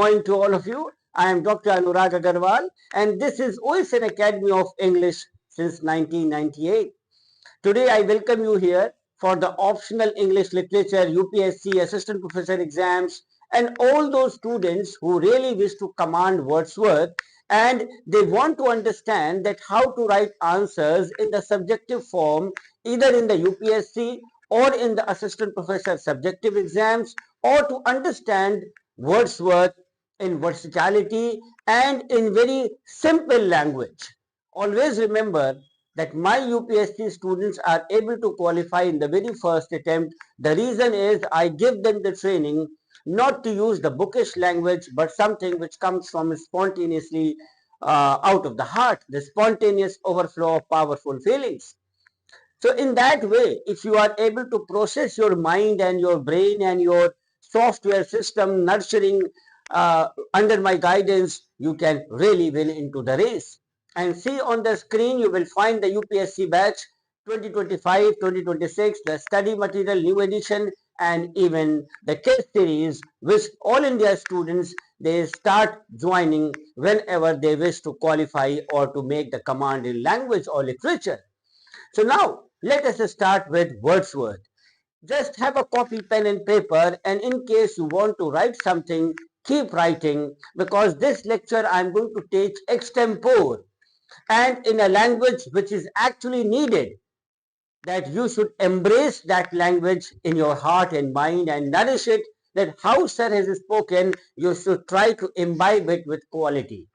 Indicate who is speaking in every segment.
Speaker 1: Morning to all of you. I am Dr. Anurag Agarwal and this is OSN Academy of English since 1998. Today I welcome you here for the optional English literature UPSC assistant professor exams and all those students who really wish to command Wordsworth and they want to understand that how to write answers in the subjective form either in the UPSC or in the assistant professor subjective exams or to understand Wordsworth in versatility and in very simple language. Always remember that my UPSC students are able to qualify in the very first attempt. The reason is I give them the training not to use the bookish language but something which comes from spontaneously out of the heart, the spontaneous overflow of powerful feelings. So in that way, if you are able to process your mind and your brain and your software system nurturing under my guidance, you can really win into the race. And see on the screen, you will find the UPSC batch 2025-2026, the study material new edition, and even the case series, which all India students, they start joining whenever they wish to qualify or to make the command in language or literature. So now let us start with Wordsworth. Just have a copy, pen and paper, and in case you want to write something, keep writing, because this lecture I am going to teach extempore and in a language which is actually needed, that you should embrace that language in your heart and mind and nourish it, that how sir has spoken, you should try to imbibe it with quality.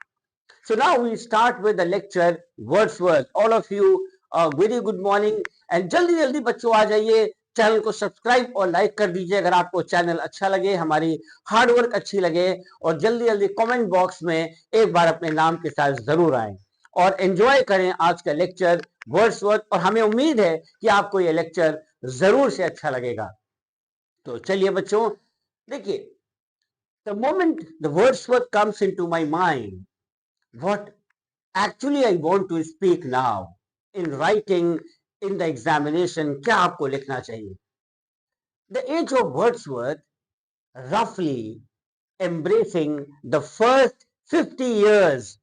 Speaker 1: So now we start with the lecture Wordsworth. All of you very good morning and जल्दी जल्दी बच्चों आ जाइए, channel को subscribe और like कर दीजिए अगर आपको चैनल अच्छा लगे, हमारी हार्डवर्क अच्छी लगे, और जल्दी जल्दी कमेंट बॉक्स में एक बार अपने नाम के साथ जरूर आएं और एंजॉय करें आज का लेक्चर वर्ड्सवर्थ, और हमें उम्मीद है कि आपको ये लेक्चर जरूर से अच्छा लगेगा. तो चलिए बच्चों, देखिए, the moment the Wordsworth comes into my mind, what actually I want to speak now in writing in the examination, क्या आपको लिखना चाहिए? The Age of Wordsworth, roughly embracing the first 50 years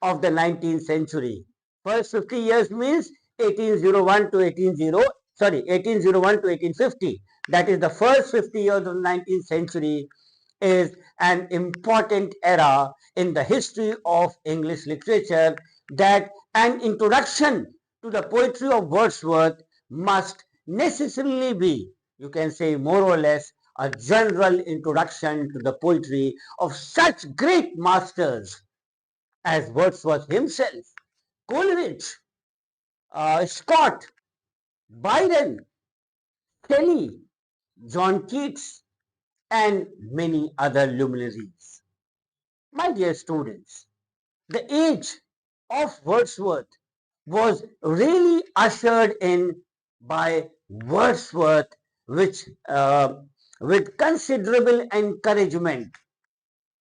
Speaker 1: of the 19th century. First 50 years means 1801 to 1801 to 1850. That is the first 50 years of the 19th century is an important era in the history of English literature, that an introduction to the poetry of Wordsworth must necessarily be, you can say more or less, a general introduction to the poetry of such great masters as Wordsworth himself, Coleridge, Scott, Byron, Shelley, John Keats, and many other luminaries. My dear students, the age of Wordsworth was really ushered in by Wordsworth, which with considerable encouragement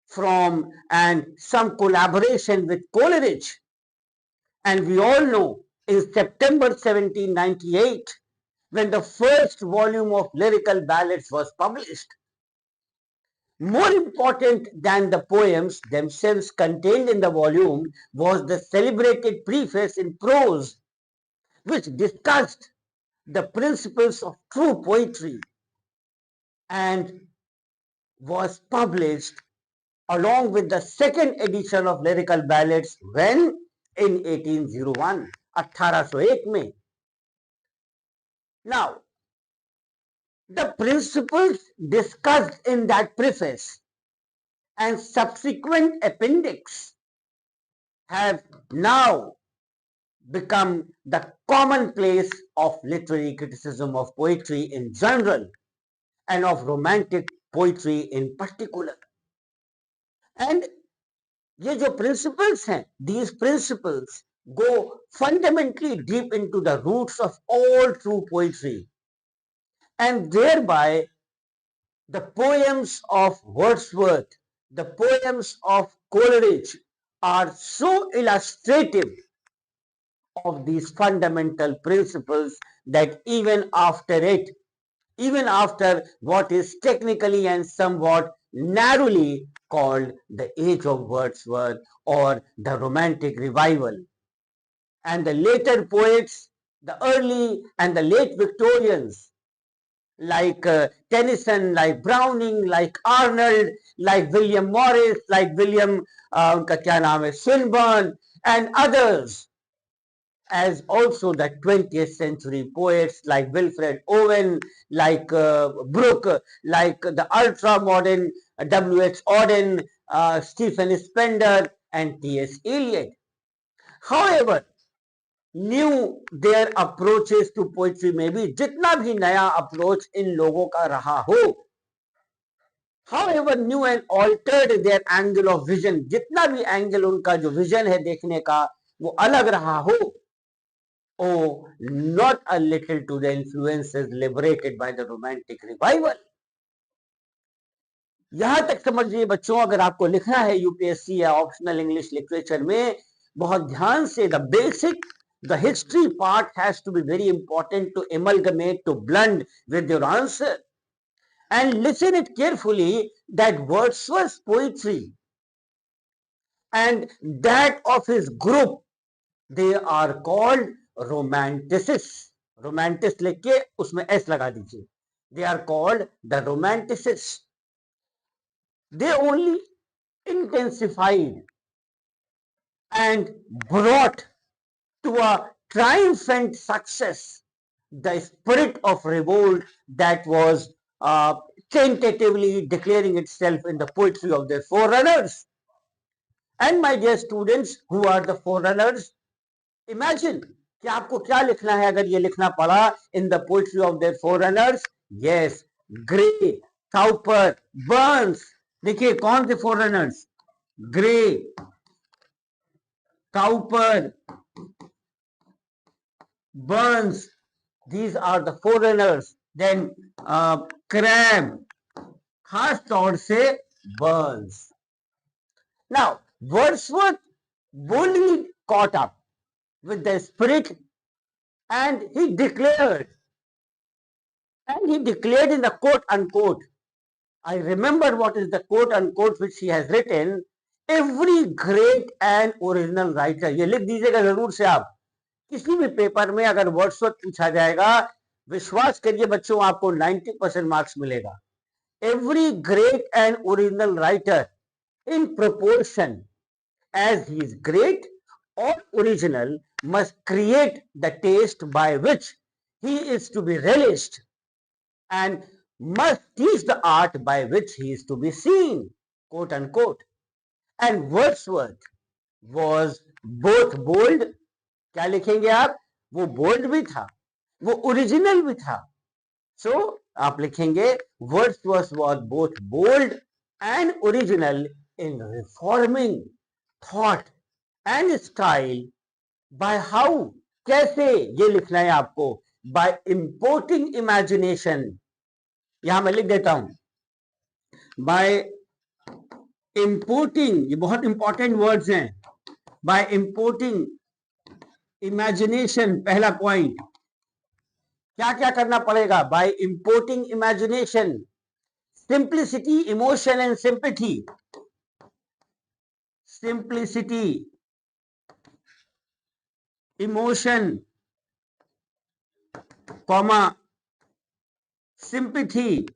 Speaker 1: from and some collaboration with Coleridge. And we all know in September 1798, when the first volume of Lyrical Ballads was published, more important than the poems themselves contained in the volume was the celebrated preface in prose, which discussed the principles of true poetry and was published along with the second edition of Lyrical Ballads when in 1801, 1801 में. Now, the principles discussed in that preface and subsequent appendix have now become the commonplace of literary criticism of poetry in general and of romantic poetry in particular. And ये जो principles हैं, these principles go fundamentally deep into the roots of all true poetry, and thereby the poems of Wordsworth, the poems of Coleridge are so illustrative of these fundamental principles that even after what is technically and somewhat narrowly called the Age of Wordsworth or the Romantic Revival. And the later poets, the early and the late Victorians, like Tennyson, like Browning, like Arnold, like William Morris, like William उनका क्या नाम है Swinburne, and others, as also the 20th century poets like Wilfred Owen, like Brooke, like the ultra modern W.H. Auden, Stephen Spender, and T.S. Eliot. However, new their approaches to poetry में भी जितना भी नया approach in लोगों का रहा हो, however new and altered their angle of vision, जितना भी एंगल उनका जो विजन है देखने का वो अलग रहा हो, oh not a little to the influences liberated by the romantic revival. यहां तक समझिए बच्चों, अगर आपको लिखना है यूपीएससी या ऑप्शनल इंग्लिश लिटरेचर में, बहुत ध्यान से the basic, the history part has to be very important to amalgamate, to blend with your answer. And listen it carefully that Wordsworth's poetry and that of his group, they are called romanticists. Romanticist लिख के उसमें S लगा दीजिए. They are called the romanticists. They only intensified and brought to a triumphant success the spirit of revolt that was tentatively declaring itself in the poetry of their forerunners. And my dear students, who are the forerunners? Imagine कि आपको क्या लिखना है अगर ये लिखना पड़ा in the poetry of their forerunners. Yes, Gray, Cowper, Burns. देखिए कौन थे forerunners? Gray, Cowper, Burns, these are the forerunners. Then Crabbe, खास तौर से Burns. Now, Wordsworth boldly caught up with the spirit, and he declared in the quote unquote, I remember what is the quote unquote which he has written, every great and original writer. ये लिख दीजिएगा जरूर से आप, किसी भी paper में अगर वर्ड्सवर्थ पूछा जाएगा, विश्वास करिए बच्चों आपको 90% मार्क्स मिलेगा. Every great and original writer, in proportion as he is great or original, must create the taste by which he is to be relished and must teach the art by which he is to be seen, quote unquote. And Wordsworth was both bold, क्या लिखेंगे आप, वो bold भी था, वो original भी था. सो आप लिखेंगे Wordsworth was both bold and original in reforming thought and style by how, कैसे ये लिखना है आपको, by importing imagination. यहां मैं लिख देता हूं, by importing, ये बहुत इंपॉर्टेंट वर्ड्स हैं, by importing imagination. पहला पॉइंट, क्या क्या करना पड़ेगा? By importing imagination, simplicity, emotion and sympathy. Simplicity, emotion, comma, sympathy.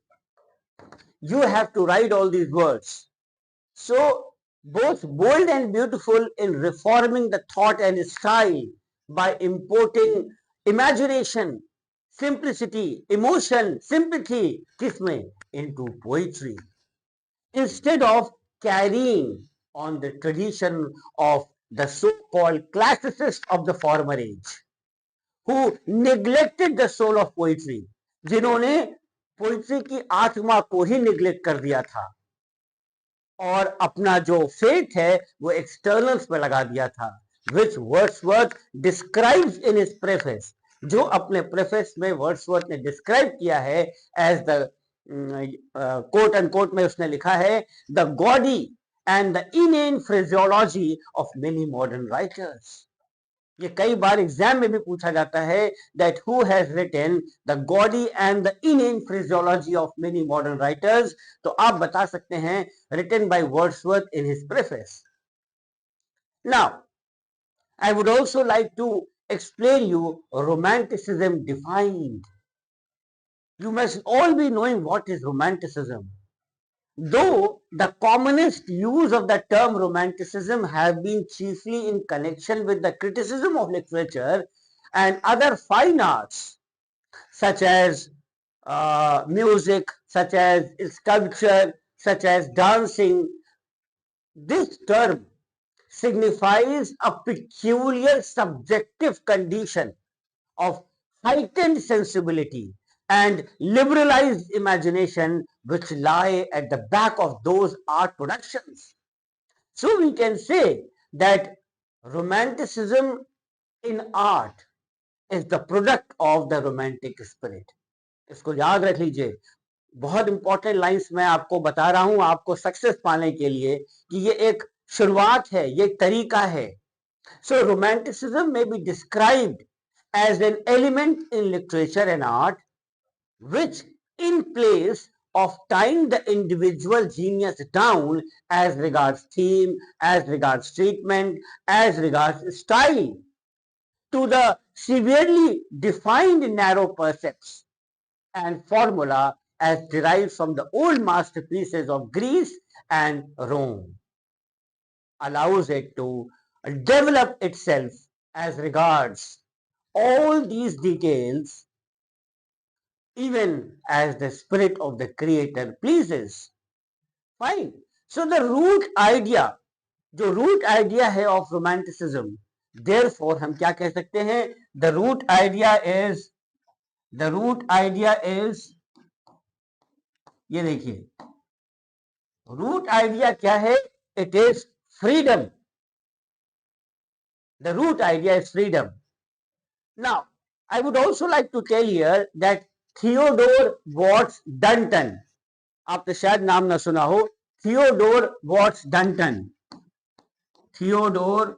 Speaker 1: You have to write all these words. So both bold and beautiful in reforming the thought and style by importing imagination, simplicity, emotion, sympathy, kisme, into poetry, instead of carrying on the tradition of the so-called classicists of the former age, who neglected the soul of poetry, जिन्होंने poetry की आत्मा को ही neglect कर दिया था और अपना जो फेथ है वो एक्सटर्नल्स पे लगा दिया था, which Wordsworth describes in his preface, जो अपने प्रेफेस में वर्ड्सवर्थ ने डिस्क्राइब किया है as the quote and quote में उसने लिखा है the gaudy and the inane phraseology of many modern writers. ये कई बार एग्जाम में भी पूछा जाता है that who has written the gaudy and the inane phraseology of many modern writers. तो आप बता सकते हैं written by Wordsworth in his preface. Now I would also like to explain you romanticism defined. You must all be knowing what is romanticism. Though the commonest use of the term romanticism have been chiefly in connection with the criticism of literature and other fine arts, such as music, such as sculpture, such as dancing, this term signifies a peculiar subjective condition of heightened sensibility and liberalized imagination which lie at the back of those art productions. So we can say that romanticism in art is the product of the romantic spirit. इसको याद रख लीजिए, बहुत important lines मैं आपको बता रहा हूं आपको सक्सेस पाने के लिए कि ये एक शुरुआत है, ये तरीका है. So romanticism may be described as an element in literature and art which in place of tying the individual genius down as regards theme, as regards treatment, as regards style to the severely defined narrow percepts and formula as derived from the old masterpieces of Greece and Rome, allows it to develop itself as regards all these details even as the spirit of the creator pleases. Fine. So the root idea, जो root idea है of romanticism, therefore हम क्या कह सकते हैं? The root idea is ये देखिए, root idea क्या है? It is freedom. The root idea is freedom. Now, I would also like to tell here that Theodore Watts-Dunton, आपने शायद नाम ना सुना हो, Theodore Watts-Dunton. Theodore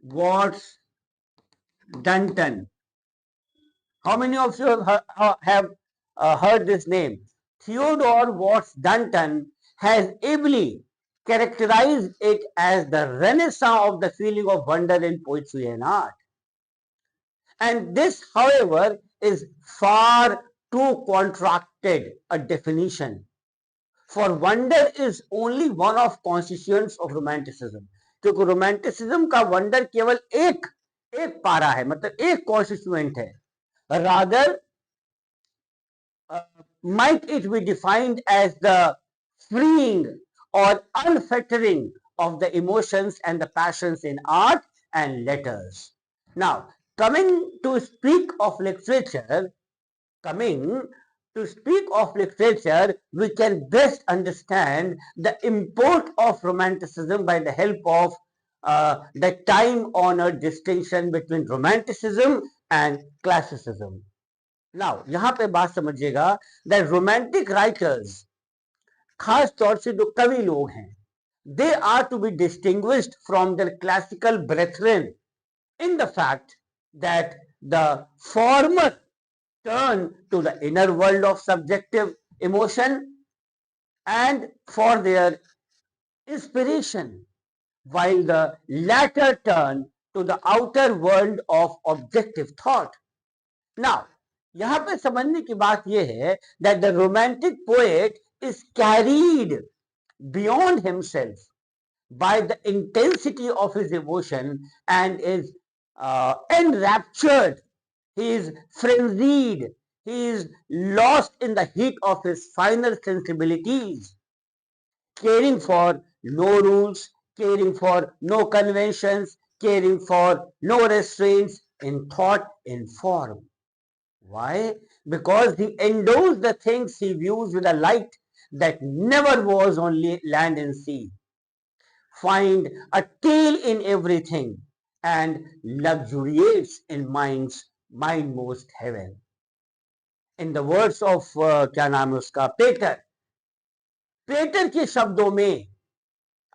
Speaker 1: Watts-Dunton. How many of you have heard this name? Theodore Watts-Dunton has ably characterized it as the renaissance of the feeling of wonder in poetry and art. And this, however, is far too contracted a definition. For wonder is only one of constituents of romanticism. क्योंकि romanticism का wonder केवल एक पारा है, मतलब एक constituent है. Rather, might it be defined as the freeing or unfettering of the emotions and the passions in art and letters. Now, coming to speak of literature, we can best understand the import of romanticism by the help of the time-honored distinction between romanticism and classicism. Now, यहाँ पे बात समझिएगा that romantic writers, खास तौर से जो कवि लोग हैं, they are to be distinguished from their classical brethren in the fact that the former turn to the inner world of subjective emotion and for their inspiration, while the latter turn to the outer world of objective thought. Now, यहाँ पे समझने की बात यह है that the romantic poet is carried beyond himself by the intensity of his emotion and is enraptured. He is frenzied. He is lost in the heat of his final sensibilities, caring for no rules, caring for no conventions, caring for no restraints in thought, in form. Why? Because he endows the things he views with a light that never was on land and sea. Find a tale in everything and luxuriates in mind's mindmost heaven. In the words of क्या नाम है उसका, पेटर के शब्दों में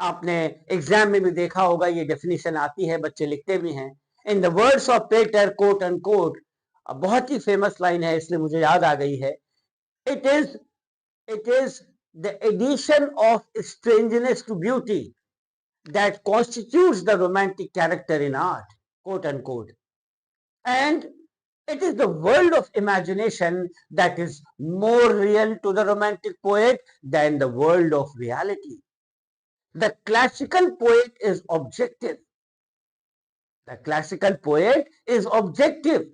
Speaker 1: आपने exam में भी देखा होगा, ये डेफिनेशन आती है, बच्चे लिखते भी हैं। In the words of Pater, quote and quote, बहुत ही फेमस लाइन है, इसलिए मुझे याद आ गई है। It is the addition of strangeness to beauty that constitutes the romantic character in art, quote unquote. And it is the world of imagination that is more real to the romantic poet than the world of reality. The classical poet is objective. The classical poet is objective.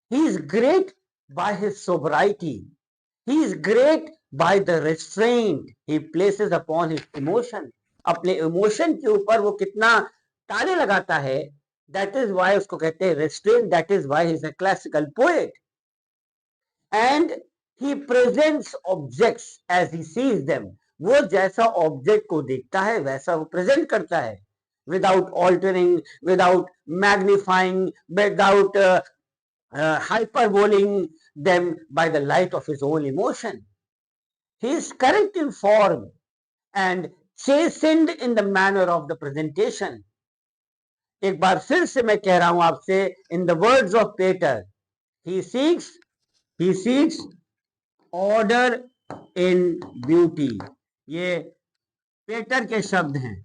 Speaker 1: He is great by his sobriety. He is great by the restraint he places upon his emotion. अपने emotion के ऊपर वो कितना ताने लगाता है, that is why उसको कहते हैं restraint, that is why he is a classical poet. And he presents objects as he sees them. वो जैसा ऑब्जेक्ट को देखता है वैसा वो प्रेजेंट करता है, without altering, without magnifying, without hyperboling them by the light of his own emotion. He is correct in form and chastened in the manner of the presentation. एक बार फिर से मैं कह रहा हूं आपसे, in the words of Pater, he seeks order in beauty. ये पेटर के शब्द हैं.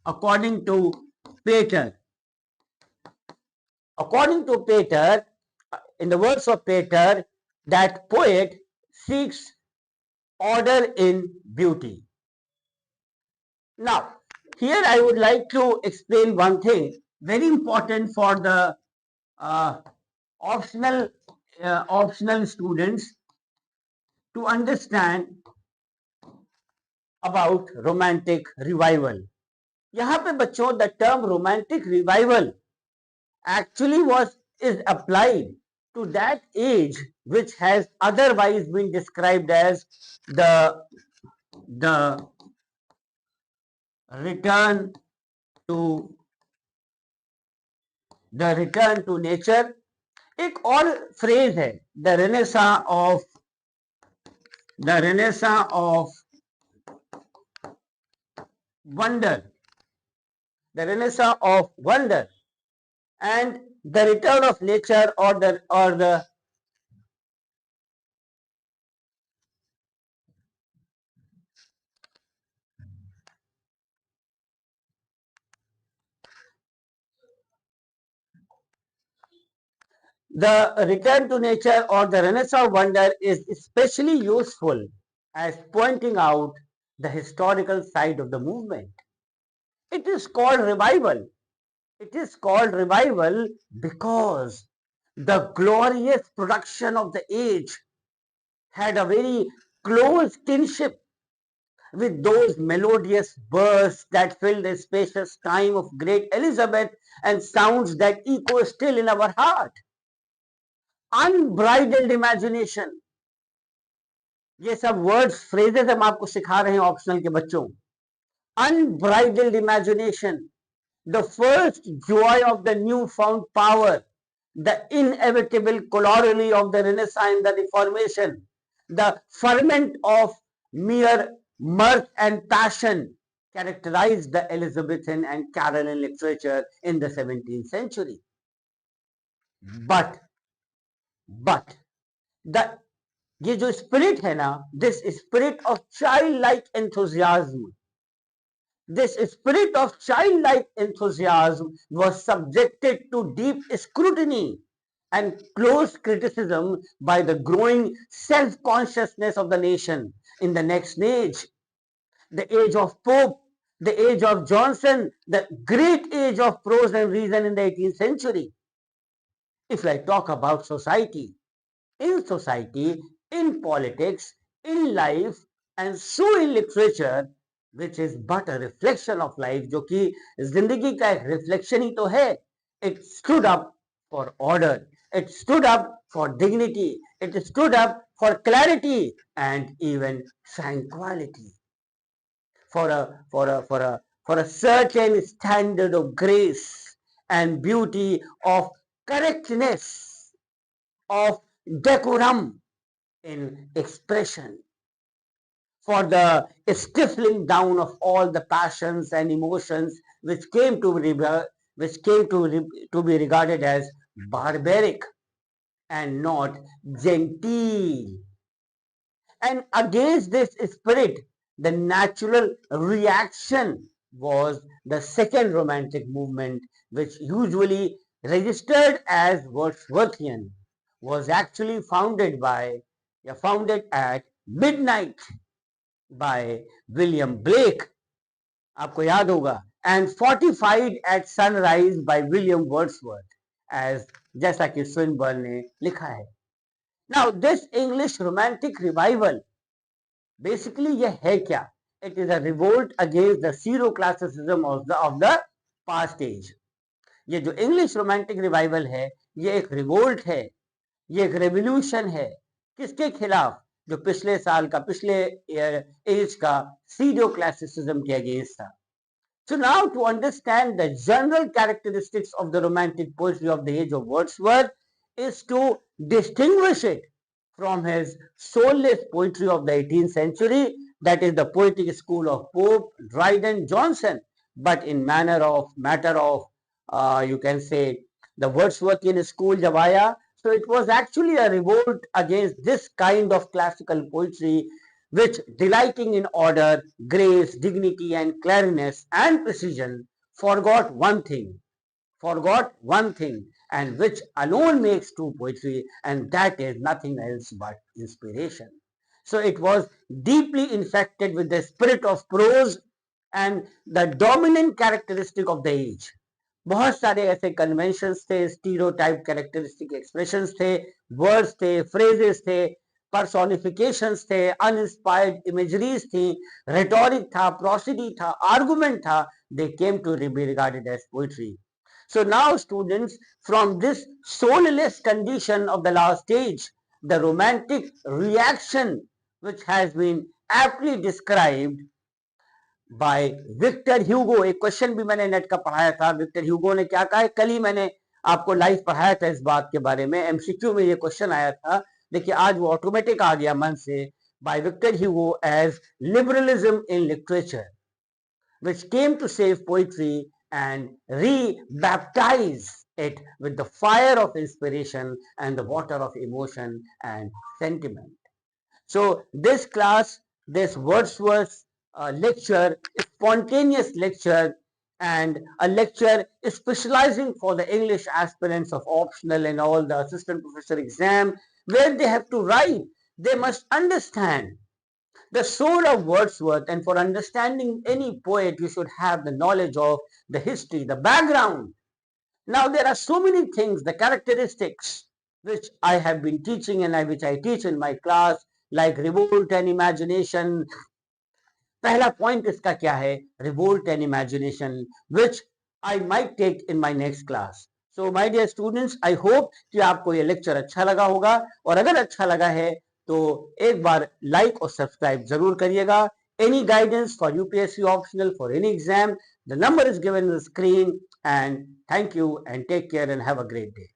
Speaker 1: According to Pater, in the words of Pater, that poet seeks order in beauty. Now, here I would like to explain one thing very important for the optional students to understand about romantic revival. यहाँ पे बच्चों, the term romantic revival actually is applied to that age which has otherwise been described as the return to nature. एक और phrase है, the renaissance of wonder, and the return of nature, or the return to nature or the Renaissance of wonder is especially useful as pointing out the historical side of the movement. It is called revival. Because the glorious production of the age had a very close kinship with those melodious bursts that fill the spacious time of great Elizabeth and sounds that echo still in our heart. Unbridled imagination, ये सब words phrases हम आपको सिखा रहे हैं optional के बच्चों. Unbridled imagination, the first joy of the newfound power, the inevitable corollary of the Renaissance and the Reformation, the ferment of mere mirth and passion characterized the Elizabethan and Caroline literature in the 17th century. But ये जो spirit है ना, this spirit of childlike enthusiasm was subjected to deep scrutiny and close criticism by the growing self-consciousness of the nation in the next age, the age of Pope, the age of Johnson, the great age of prose and reason in the 18th century. If I talk about society, in politics, in life, and so in literature, which is but a reflection of life, जो कि जिंदगी का एक reflection ही तो है. It stood up for order, it stood up for dignity, it stood up for clarity and even tranquility, for a certain standard of grace and beauty, of correctness, of decorum in expression. for the stifling down of all the passions and emotions which came to to be regarded as barbaric and not genteel. And against this spirit, the natural reaction was the second romantic movement, which usually registered as Wordsworthian, was actually founded at midnight by William Blake, आपको याद होगा, and fortified at sunrise by William Wordsworth, as जैसा कि Swinburne ने लिखा है. Now this English romantic revival, basically ये है क्या? It is a revolt against the pseudo-classicism of the past age. ये जो English romantic revival है, ये एक revolt है, ये एक revolution है. किसके खिलाफ? जो पिछले साल का, पिछले एज का pseudo-classicism के against था. So now, to understand the general characteristics of the romantic poetry of the age of Wordsworth is to distinguish it from his soulless poetry of the 18th century, that is the poetic school of Pope, Dryden, Johnson, but in matter of you can say the Wordsworthian school जब आया, so it was actually a revolt against this kind of classical poetry, which, delighting in order, grace, dignity, and clearness and precision, forgot one thing, and which alone makes true poetry, and that is nothing else but inspiration. So it was deeply infected with the spirit of prose and the dominant characteristic of the age. बहुत सारे ऐसे conventions थे, stereotype characteristic expressions थे, words थे, phrases थे, पर्सोनिफिकेशंस थे, uninspired imageries थी, rhetoric था, प्रोसिडी था, आर्गुमेंट था. They came to be regarded as poetry. So now, students, from this soulless condition of the last age, the romantic reaction, which has been aptly described by Victor Hugo, एक question भी मैंने net का पढ़ाया था, Victor Hugo ने क्या कहा है, कल ही मैंने आपको लाइव पढ़ाया था इस बात के बारे में, एमसीक्यू में ये क्वेश्चन आया था, देखिए आज वो ऑटोमेटिक आ गया मन से, by Victor Hugo as liberalism in literature, which came to save poetry and re-baptize it with the fire of inspiration and the water of emotion and sentiment. So this class, this Wordsworth lecture, spontaneous lecture, and a lecture specializing for the English aspirants of optional and all the assistant professor exam, where they have to write, they must understand the soul of Wordsworth, and for understanding any poet, you should have the knowledge of the history, the background. Now there are so many things, the characteristics, which I have been teaching and which I teach in my class, like revolt and imagination. पहला point इसका क्या है? Revolt and imagination, which I might take in my next class. So my dear students, I hope कि आपको ये lecture अच्छा लगा होगा, और अगर अच्छा लगा है तो एक बार लाइक और सब्सक्राइब जरूर करिएगा. Any guidance for UPSC optional, for any exam, the number is given on the screen. And thank you and take care and have a great day.